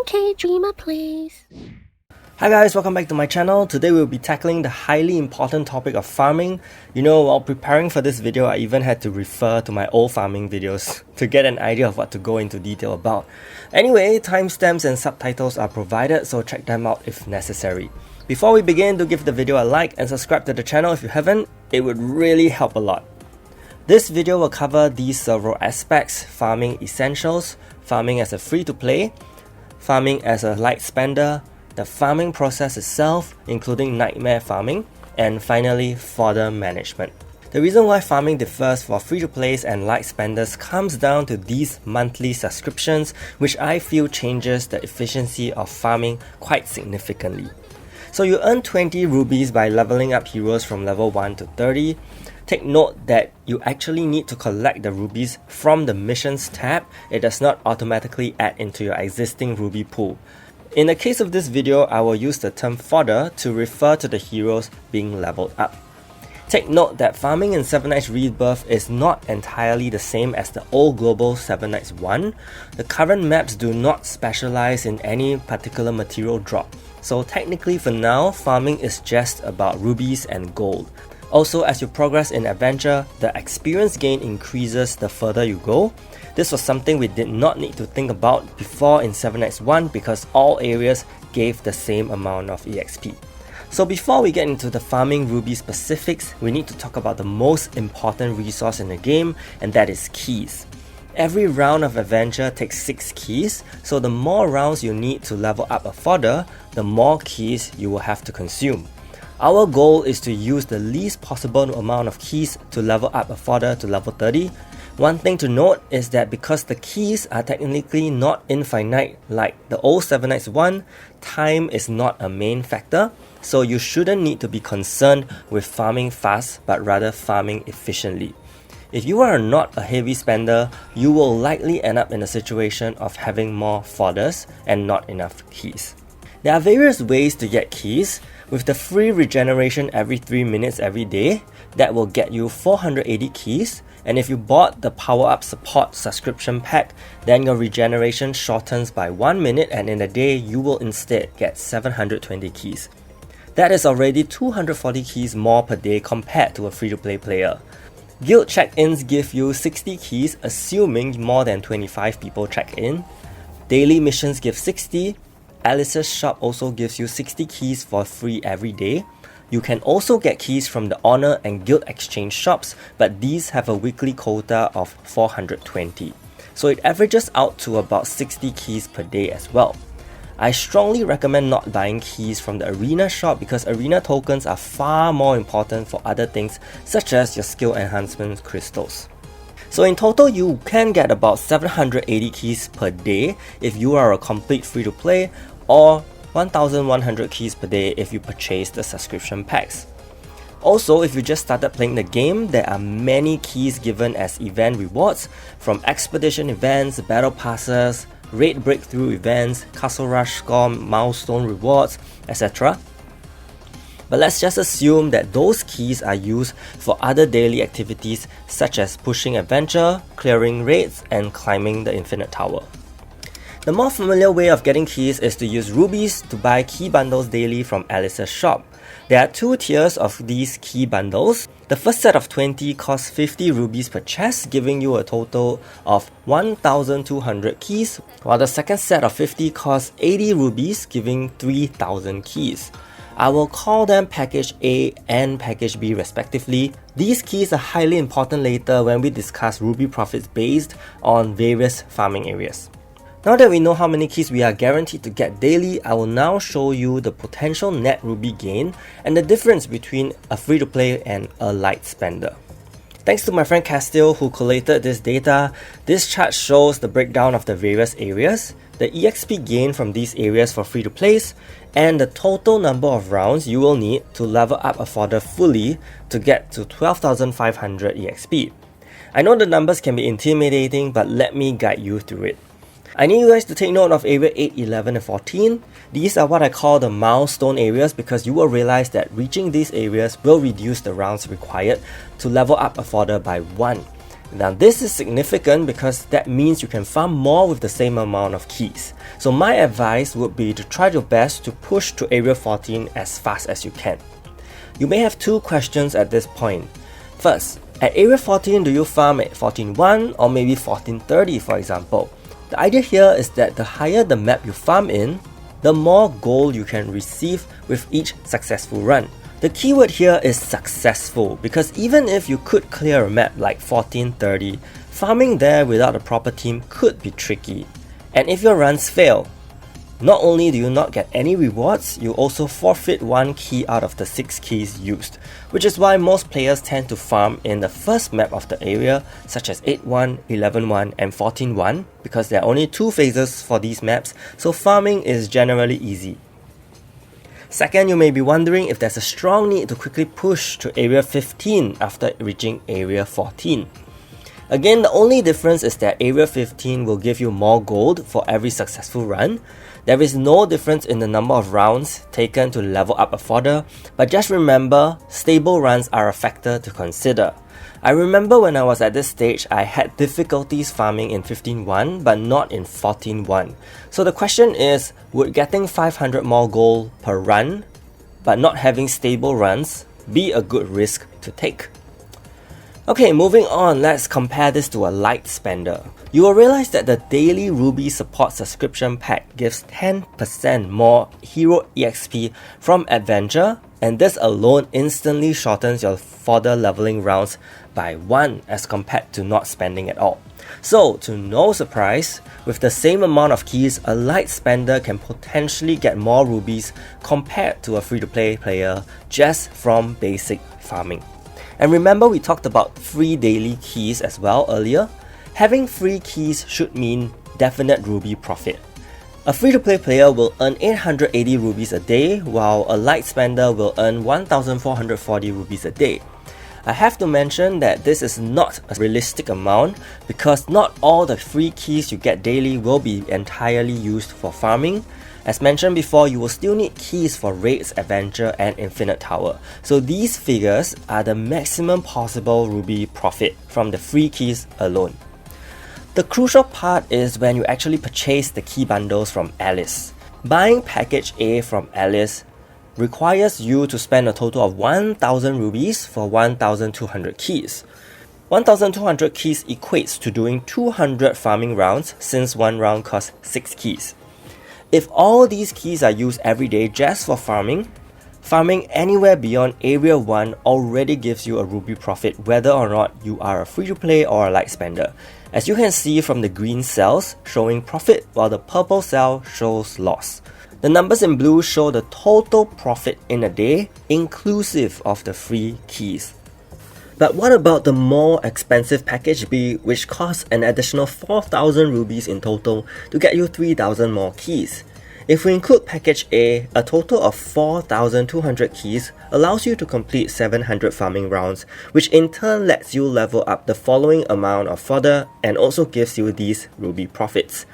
Okay, Dreamer, please. Hi guys, welcome back to my channel. Today we'll be tackling the highly important topic of farming. You know, while preparing for this video, I even had to refer to my old farming videos to get an idea of what to go into detail about. Anyway, timestamps and subtitles are provided, so check them out if necessary. Before we begin, do give the video a like and subscribe to the channel if you haven't. It would really help a lot. This video will cover these several aspects: farming essentials, farming as a free-to-play, farming as a light spender, the farming process itself, including nightmare farming, and finally, fodder management. The reason why farming differs for free-to-plays and light spenders comes down to these monthly subscriptions, which I feel changes the efficiency of farming quite significantly. So you earn 20 rubies by leveling up heroes from level 1 to 30. Take note that you actually need to collect the rubies from the missions tab. It does not automatically add into your existing ruby pool. In the case of this video, I will use the term fodder to refer to the heroes being leveled up. Take note that farming in 7 Nights Rebirth is not entirely the same as the old global 7 Nights 1. The current maps do not specialize in any particular material drop. So technically for now, farming is just about rubies and gold. Also, as you progress in adventure, the experience gain increases the further you go. This was something we did not need to think about before in 7 Nights 1 because all areas gave the same amount of EXP. So before we get into the farming ruby specifics, we need to talk about the most important resource in the game, and that is keys. Every round of adventure takes 6 keys, so the more rounds you need to level up a fodder, the more keys you will have to consume. Our goal is to use the least possible amount of keys to level up a fodder to level 30. One thing to note is that because the keys are technically not infinite like the old 7 Nights 1, time is not a main factor, so you shouldn't need to be concerned with farming fast but rather farming efficiently. If you are not a heavy spender, you will likely end up in a situation of having more fodders and not enough keys. There are various ways to get keys. With the free regeneration every 3 minutes every day, that will get you 480 keys, and if you bought the Power Up Support subscription pack, then your regeneration shortens by 1 minute, and in a day you will instead get 720 keys. That is already 240 keys more per day compared to a free-to-play player. Guild check-ins give you 60 keys assuming more than 25 people check in. Daily missions give 60. Alice's shop also gives you 60 keys for free every day. You can also get keys from the Honor and Guild Exchange shops, but these have a weekly quota of 420. So it averages out to about 60 keys per day as well. I strongly recommend not buying keys from the Arena shop because Arena tokens are far more important for other things such as your skill enhancement crystals. So in total, you can get about 780 keys per day if you are a complete free-to-play, or 1100 keys per day if you purchase the subscription packs. Also, if you just started playing the game, there are many keys given as event rewards, from expedition events, battle passes, raid breakthrough events, castle rush score, milestone rewards, etc. But let's just assume that those keys are used for other daily activities such as pushing adventure, clearing raids, and climbing the infinite tower. The more familiar way of getting keys is to use rubies to buy key bundles daily from Alice's shop. There are 2 tiers of these key bundles. The first set of 20 costs 50 rubies per chest, giving you a total of 1,200 keys, while the second set of 50 costs 80 rubies, giving 3,000 keys. I will call them Package A and Package B respectively. These keys are highly important later when we discuss ruby profits based on various farming areas. Now that we know how many keys we are guaranteed to get daily, I will now show you the potential net ruby gain and the difference between a free-to-play and a light spender. Thanks to my friend Castile who collated this data, this chart shows the breakdown of the various areas, the EXP gain from these areas for free-to-plays, and the total number of rounds you will need to level up a fodder fully to get to 12,500 EXP. I know the numbers can be intimidating, but let me guide you through it. I need you guys to take note of area 8, 11 and 14. These are what I call the milestone areas because you will realize that reaching these areas will reduce the rounds required to level up a fodder by 1. Now this is significant because that means you can farm more with the same amount of keys. So my advice would be to try your best to push to area 14 as fast as you can. You may have two questions at this point. First, at area 14, do you farm at 14.1 or maybe 14.30 for example? The idea here is that the higher the map you farm in, the more gold you can receive with each successful run. The keyword here is successful because even if you could clear a map like 14.30, farming there without a proper team could be tricky. And if your runs fail, not only do you not get any rewards, you also forfeit one key out of the 6 keys used, which is why most players tend to farm in the first map of the area, such as 8.1, 11.1 and 14.1, because there are only 2 phases for these maps, so farming is generally easy. Second, you may be wondering if there's a strong need to quickly push to area 15 after reaching area 14. Again, the only difference is that area 15 will give you more gold for every successful run. There is no difference in the number of rounds taken to level up a fodder, but just remember, stable runs are a factor to consider. I remember when I was at this stage, I had difficulties farming in 15.1 but not in 14.1. So the question is, would getting 500 more gold per run but not having stable runs be a good risk to take? Okay, moving on, let's compare this to a light spender. You will realize that the daily Ruby Support subscription pack gives 10% more hero EXP from adventure, and this alone instantly shortens your fodder leveling rounds by 1 as compared to not spending at all. So, to no surprise, with the same amount of keys, a light spender can potentially get more rubies compared to a free-to-play player just from basic farming. And remember, we talked about free daily keys as well earlier. Having free keys should mean definite ruby profit. A free-to-play player will earn 880 rubies a day, while a light spender will earn 1440 rubies a day. I have to mention that this is not a realistic amount because not all the free keys you get daily will be entirely used for farming. As mentioned before, you will still need keys for Raids, Adventure and Infinite Tower. So these figures are the maximum possible ruby profit from the free keys alone. The crucial part is when you actually purchase the key bundles from Alice. Buying package A from Alice requires you to spend a total of 1000 rubies for 1200 keys. 1200 keys equates to doing 200 farming rounds since one round costs 6 keys. If all these keys are used every day just for farming, farming anywhere beyond area 1 already gives you a ruby profit whether or not you are a free-to-play or a light spender. As you can see from the green cells showing profit while the purple cell shows loss. The numbers in blue show the total profit in a day inclusive of the free keys. But what about the more expensive package B, which costs an additional 4000 rubies in total to get you 3000 more keys? If we include package A, a total of 4200 keys allows you to complete 700 farming rounds, which in turn lets you level up the following amount of fodder and also gives you these ruby profits.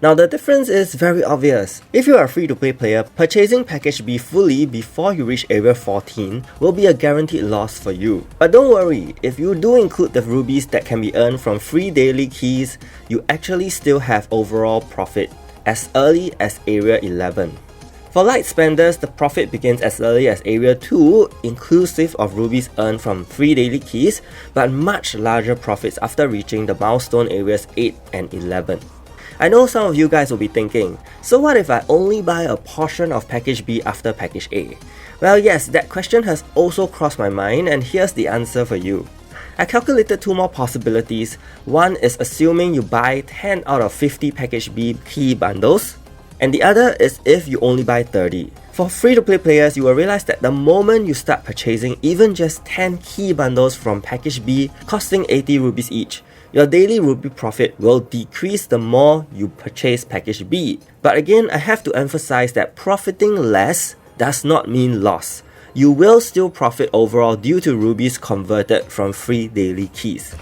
Now the difference is very obvious. If you are a free-to-play player, purchasing package B fully before you reach area 14 will be a guaranteed loss for you. But don't worry, if you do include the rubies that can be earned from free daily keys, you actually still have overall profit as early as area 11. For light spenders, the profit begins as early as area 2, inclusive of rubies earned from free daily keys, but much larger profits after reaching the milestone areas 8 and 11. I know some of you guys will be thinking, so what if I only buy a portion of package B after package A? Well yes, that question has also crossed my mind, and here's the answer for you. I calculated 2 more possibilities. One is assuming you buy 10 out of 50 package B key bundles, and the other is if you only buy 30. For free-to-play players, you will realize that the moment you start purchasing even just 10 key bundles from package B costing 80 rubies each, your daily ruby profit will decrease the more you purchase package B. But again, I have to emphasize that profiting less does not mean loss. You will still profit overall due to rubies converted from free daily keys.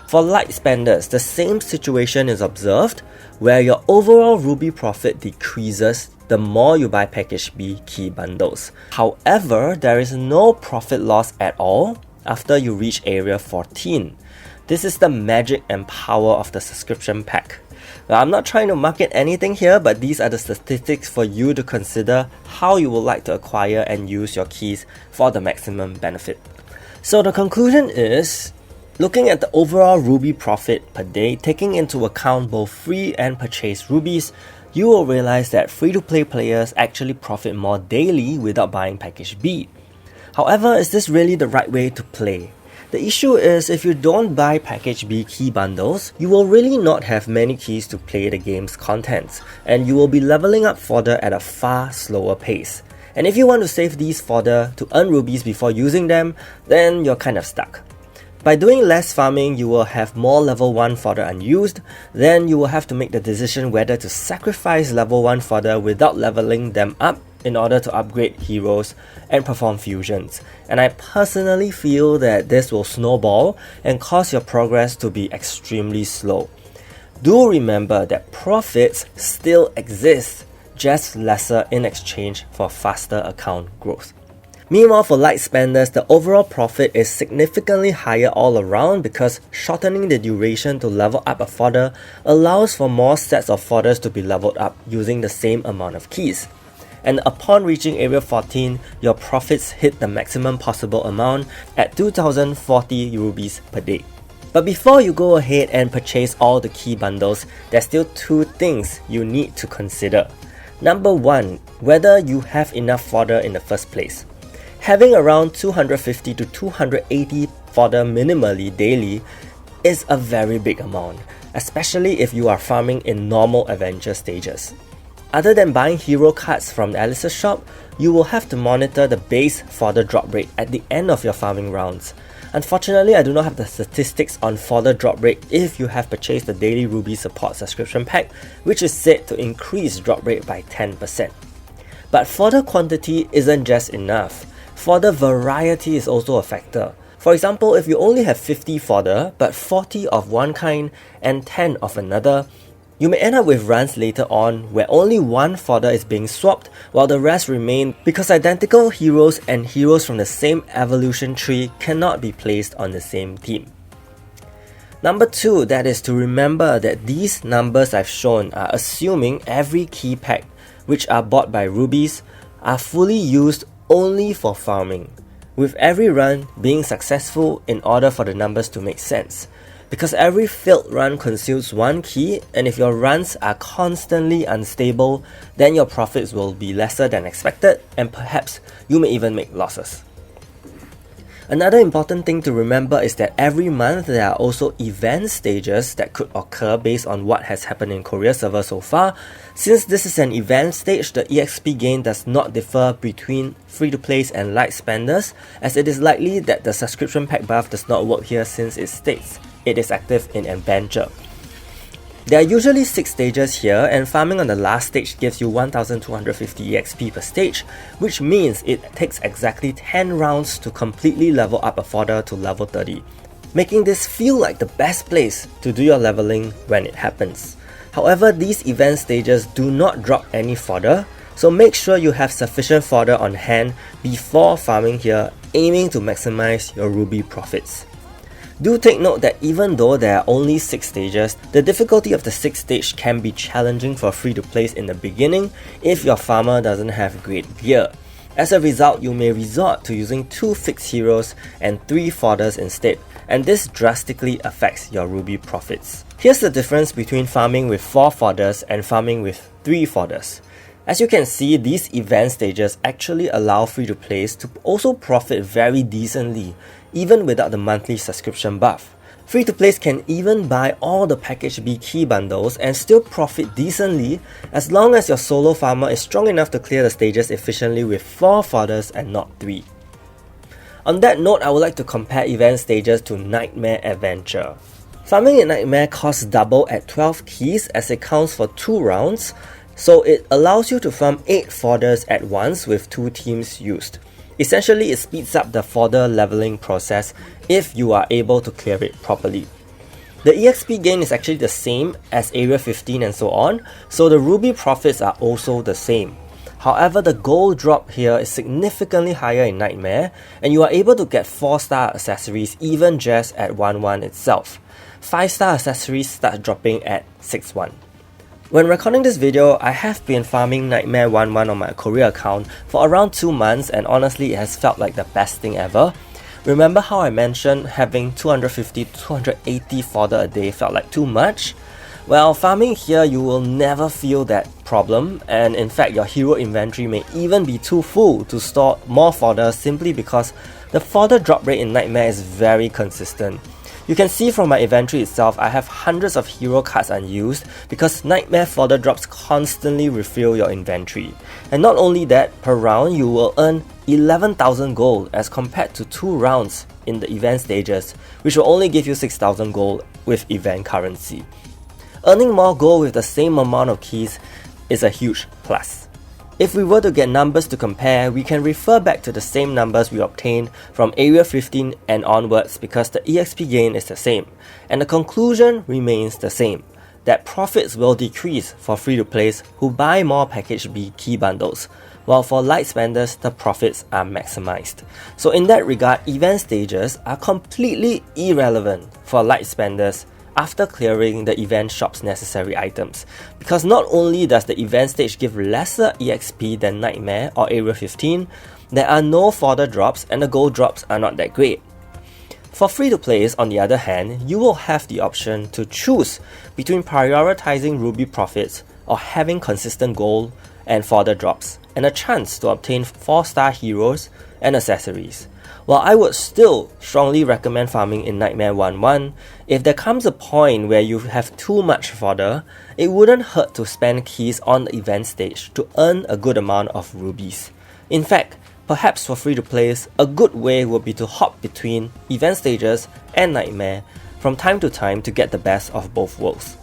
For light spenders, the same situation is observed, where your overall ruby profit decreases the more you buy package B key bundles. However, there is no profit loss at all after you reach area 14. This is the magic and power of the subscription pack. Now, I'm not trying to market anything here, but these are the statistics for you to consider how you would like to acquire and use your keys for the maximum benefit. So the conclusion is, looking at the overall ruby profit per day, taking into account both free and purchased rubies, you will realize that free-to-play players actually profit more daily without buying package B. However, is this really the right way to play? The issue is, if you don't buy package B key bundles, you will really not have many keys to play the game's contents, and you will be leveling up fodder at a far slower pace. And if you want to save these fodder to earn rubies before using them, then you're kind of stuck. By doing less farming, you will have more level 1 fodder unused, then you will have to make the decision whether to sacrifice level 1 fodder without leveling them up in order to upgrade heroes and perform fusions. And I personally feel that this will snowball and cause your progress to be extremely slow. Do remember that profits still exist, just lesser in exchange for faster account growth. Meanwhile, for light spenders, the overall profit is significantly higher all around because shortening the duration to level up a fodder allows for more sets of fodders to be leveled up using the same amount of keys. And upon reaching area 14, your profits hit the maximum possible amount at 2040 rubies per day. But before you go ahead and purchase all the key bundles, there's still two things you need to consider. Number 1, whether you have enough fodder in the first place. Having around 250 to 280 fodder minimally daily is a very big amount, especially if you are farming in normal adventure stages. Other than buying hero cards from Alice's shop, you will have to monitor the base fodder drop rate at the end of your farming rounds. Unfortunately, I do not have the statistics on fodder drop rate if you have purchased the Daily Ruby Support subscription pack, which is said to increase drop rate by 10%. But fodder quantity isn't just enough. Fodder variety is also a factor. For example, if you only have 50 fodder, but 40 of one kind and 10 of another, you may end up with runs later on where only one fodder is being swapped while the rest remain because identical heroes and heroes from the same evolution tree cannot be placed on the same team. Number 2, that is to remember that these numbers I've shown are assuming every key pack, which are bought by rubies, are fully used only for farming, with every run being successful in order for the numbers to make sense. Because every failed run consumes one key, and if your runs are constantly unstable, then your profits will be lesser than expected, and perhaps you may even make losses. Another important thing to remember is that every month there are also event stages that could occur based on what has happened in Korea server so far. Since this is an event stage, the EXP gain does not differ between free-to-plays and light spenders, as it is likely that the subscription pack buff does not work here since it states it is active in adventure. There are usually 6 stages here, and farming on the last stage gives you 1250 EXP per stage, which means it takes exactly 10 rounds to completely level up a fodder to level 30, making this feel like the best place to do your leveling when it happens. However, these event stages do not drop any fodder, so make sure you have sufficient fodder on hand before farming here, aiming to maximize your ruby profits. Do take note that even though there are only 6 stages, the difficulty of the 6th stage can be challenging for free-to-plays in the beginning if your farmer doesn't have great gear. As a result, you may resort to using 2 fixed heroes and 3 fodders instead, and this drastically affects your ruby profits. Here's the difference between farming with 4 fodders and farming with 3 fodders. As you can see, these event stages actually allow free-to-plays to also profit very decently, even without the monthly subscription buff. Free-to-plays can even buy all the package B key bundles and still profit decently as long as your solo farmer is strong enough to clear the stages efficiently with 4 fodders and not 3. On that note, I would like to compare event stages to Nightmare Adventure. Farming in Nightmare costs double at 12 keys as it counts for 2 rounds, so it allows you to farm 8 fodders at once with 2 teams used. Essentially, it speeds up the fodder leveling process if you are able to clear it properly. The EXP gain is actually the same as Area 15 and so on, so the ruby profits are also the same. However, the gold drop here is significantly higher in Nightmare, and you are able to get 4-star accessories even just at 1-1 itself. 5-star accessories start dropping at 6-1. When recording this video, I have been farming Nightmare 1-1 on my Korea account for around 2 months, and honestly it has felt like the best thing ever. Remember how I mentioned having 250 to 280 fodder a day felt like too much? Well, farming here you will never feel that problem, and in fact your hero inventory may even be too full to store more fodder simply because the fodder drop rate in Nightmare is very consistent. You can see from my inventory itself, I have hundreds of hero cards unused because Nightmare fodder drops constantly refill your inventory. And not only that, per round you will earn 11,000 gold as compared to 2 rounds in the event stages, which will only give you 6,000 gold with event currency. Earning more gold with the same amount of keys is a huge plus. If we were to get numbers to compare, we can refer back to the same numbers we obtained from Area 15 and onwards because the EXP gain is the same, and the conclusion remains the same, that profits will decrease for free-to-plays who buy more Package B key bundles, while for light spenders the profits are maximized. So in that regard, event stages are completely irrelevant for light spenders after clearing the event shop's necessary items, because not only does the event stage give lesser EXP than Nightmare or Area 15, there are no fodder drops and the gold drops are not that great. For free-to-plays, on the other hand, you will have the option to choose between prioritizing ruby profits or having consistent gold and fodder drops, and a chance to obtain 4-star heroes and accessories. While I would still strongly recommend farming in Nightmare 1-1, if there comes a point where you have too much fodder, it wouldn't hurt to spend keys on the event stage to earn a good amount of rubies. In fact, perhaps for free-to-plays, a good way would be to hop between event stages and Nightmare from time to time to get the best of both worlds.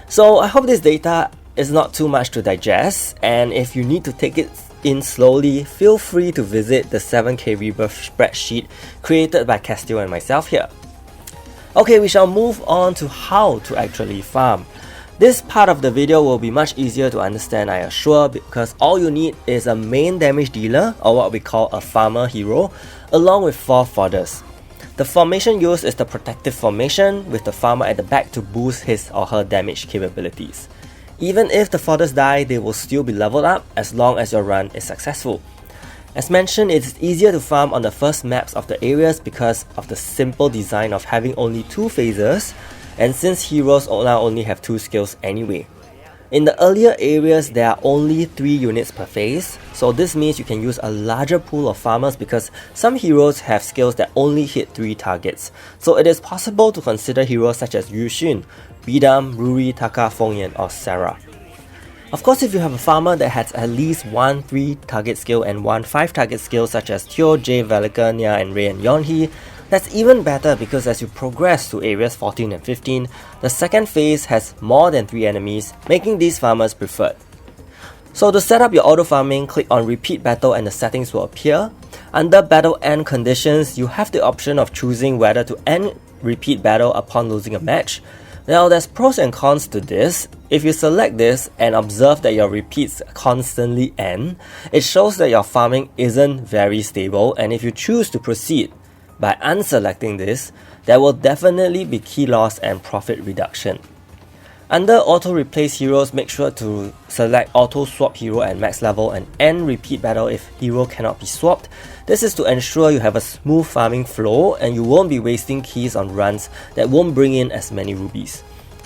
So I hope this data is not too much to digest, and if you need to take it in slowly, feel free to visit the 7k rebirth spreadsheet created by Castile and myself here. Okay, we shall move on to how to actually farm. This part of the video will be much easier to understand, I assure, because all you need is a main damage dealer, or what we call a farmer hero, along with 4 fodders. The formation used is the protective formation, with the farmer at the back to boost his or her damage capabilities. Even if the fodders die, they will still be leveled up as long as your run is successful. As mentioned, it is easier to farm on the first maps of the areas because of the simple design of having only 2 phases, and since heroes now only have 2 skills anyway. In the earlier areas, there are only 3 units per phase, so this means you can use a larger pool of farmers because some heroes have skills that only hit 3 targets, so it is possible to consider heroes such as Yu Xun, Bidam, Ruri, Taka, Fengyan, or Sarah. Of course, if you have a farmer that has at least 1 3 target skill and 1 5 target skill such as Teo, Jay, Velica, Nya, and Ray and Yonhee, that's even better because as you progress to areas 14 and 15, the second phase has more than 3 enemies, making these farmers preferred. So to set up your auto farming, click on repeat battle and the settings will appear. Under battle end conditions, you have the option of choosing whether to end repeat battle upon losing a match. Now there's pros and cons to this. If you select this and observe that your repeats constantly end, it shows that your farming isn't very stable, and if you choose to proceed by unselecting this, there will definitely be key loss and profit reduction. Under auto replace heroes, make sure to select auto swap hero at max level and end repeat battle if hero cannot be swapped. This is to ensure you have a smooth farming flow and you won't be wasting keys on runs that won't bring in as many rubies.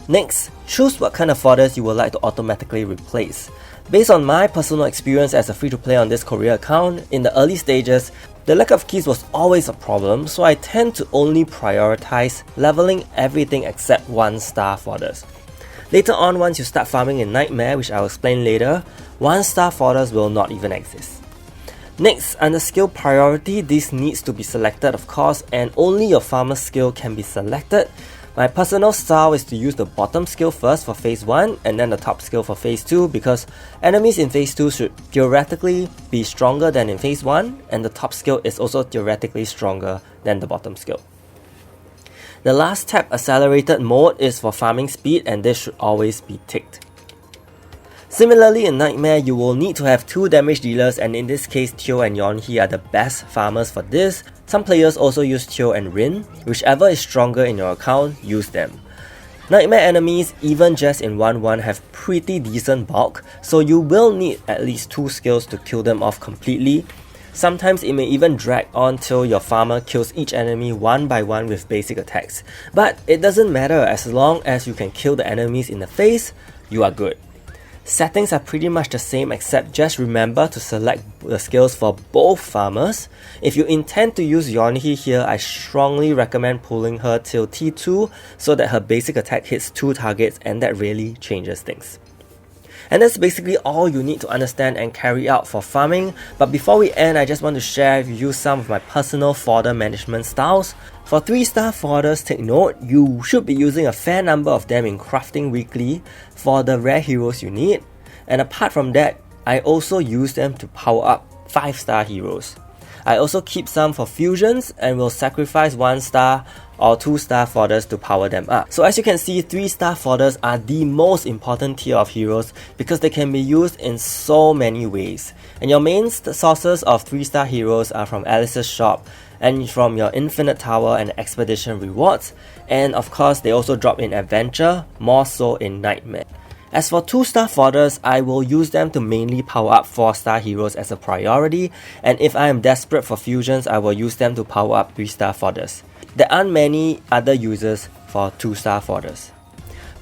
Next, choose what kind of fodders you would like to automatically replace. Based on my personal experience as a free-to-play on this Korea account, in the early stages, the lack of keys was always a problem, so I tend to only prioritize leveling everything except 1-star fodders. Later on, once you start farming in Nightmare, which I will explain later, 1-star fodders will not even exist. Next, under skill priority, this needs to be selected of course, and only your farmer's skill can be selected. My personal style is to use the bottom skill first for phase 1 and then the top skill for phase 2 because enemies in phase 2 should theoretically be stronger than in phase 1 and the top skill is also theoretically stronger than the bottom skill. The last tab, accelerated mode, is for farming speed and this should always be ticked. Similarly, in Nightmare, you will need to have 2 damage dealers, and in this case, Teo and Yonhee are the best farmers for this. Some players also use Teo and Rin. Whichever is stronger in your account, use them. Nightmare enemies, even just in 1-1, have pretty decent bulk, so you will need at least 2 skills to kill them off completely. Sometimes it may even drag on till your farmer kills each enemy one by one with basic attacks. But it doesn't matter, as long as you can kill the enemies in the face, you are good. Settings are pretty much the same, except just remember to select the skills for both farmers. If you intend to use Yonhee here, I strongly recommend pulling her till T2 so that her basic attack hits 2 targets, and that really changes things. And that's basically all you need to understand and carry out for farming. But before we end, I just want to share with you some of my personal fodder management styles. For 3-star fodders, take note, you should be using a fair number of them in crafting weekly for the rare heroes you need. And apart from that, I also use them to power up 5-star heroes. I also keep some for fusions and will sacrifice 1-star or 2-star fodders to power them up. So as you can see, 3-star fodders are the most important tier of heroes because they can be used in so many ways. And your main sources of 3-star heroes are from Alice's shop and from your Infinite Tower and Expedition rewards, and of course they also drop in Adventure, more so in Nightmare. As for 2-star fodders, I will use them to mainly power up 4-star heroes as a priority, and if I am desperate for fusions, I will use them to power up 3-star fodders. There aren't many other uses for 2-star fodders.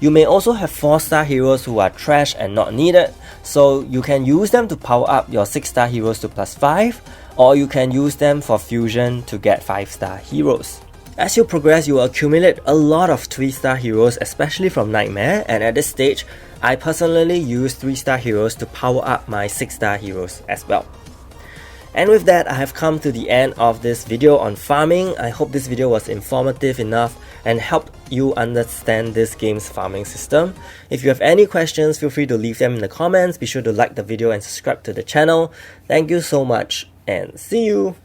You may also have 4-star heroes who are trash and not needed, so you can use them to power up your 6-star heroes to +5, or you can use them for fusion to get 5-star heroes. As you progress, you will accumulate a lot of 3-star heroes, especially from Nightmare, and at this stage, I personally use 3-star heroes to power up my 6-star heroes as well. And with that, I have come to the end of this video on farming. I hope this video was informative enough and helped you understand this game's farming system. If you have any questions, feel free to leave them in the comments. Be sure to like the video and subscribe to the channel. Thank you so much, and see you!